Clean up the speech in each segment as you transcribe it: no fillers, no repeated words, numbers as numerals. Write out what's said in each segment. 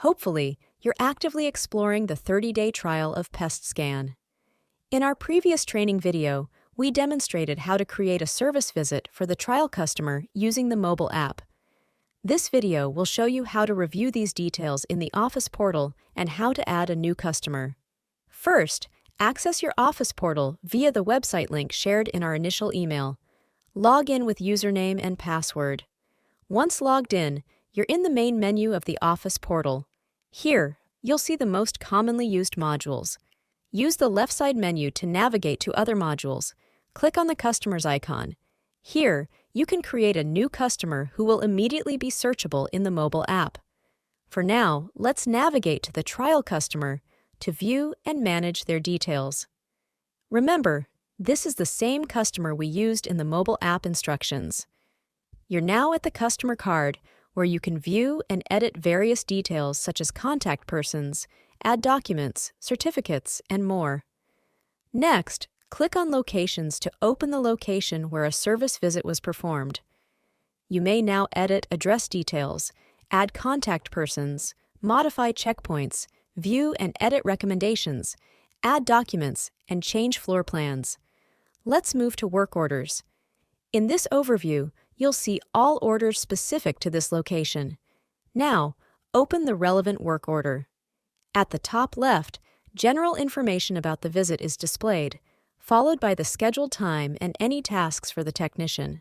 Hopefully, you're actively exploring the 30-day trial of PestScan. In our previous training video, we demonstrated how to create a service visit for the trial customer using the mobile app. This video will show you how to review these details in the Office portal and how to add a new customer. First, access your Office portal via the website link shared in our initial email. Log in with username and password. Once logged in, you're in the main menu of the Office portal. Here, you'll see the most commonly used modules. Use the left side menu to navigate to other modules. Click on the customer's icon. Here, you can create a new customer who will immediately be searchable in the mobile app. For now, let's navigate to the trial customer to view and manage their details. Remember, this is the same customer we used in the mobile app instructions. You're now at the customer card, where you can view and edit various details such as contact persons, add documents, certificates, and more. Next, click on Locations to open the location where a service visit was performed. You may now edit address details, add contact persons, modify checkpoints, view and edit recommendations, add documents, and change floor plans. Let's move to work orders. In this overview, you'll see all orders specific to this location. Now, open the relevant work order. At the top left, general information about the visit is displayed, followed by the scheduled time and any tasks for the technician.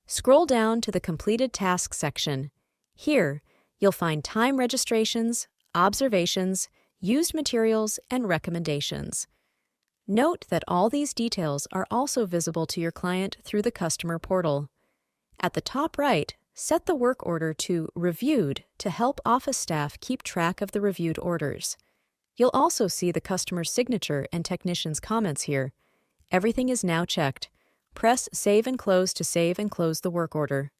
Scroll down to the completed tasks section. Here, you'll find time registrations, observations, used materials, and recommendations. Note that all these details are also visible to your client through the customer portal. At the top right, set the work order to Reviewed to help office staff keep track of the reviewed orders. You'll also see the customer's signature and technician's comments here. Everything is now checked. Press Save and Close to save and close the work order.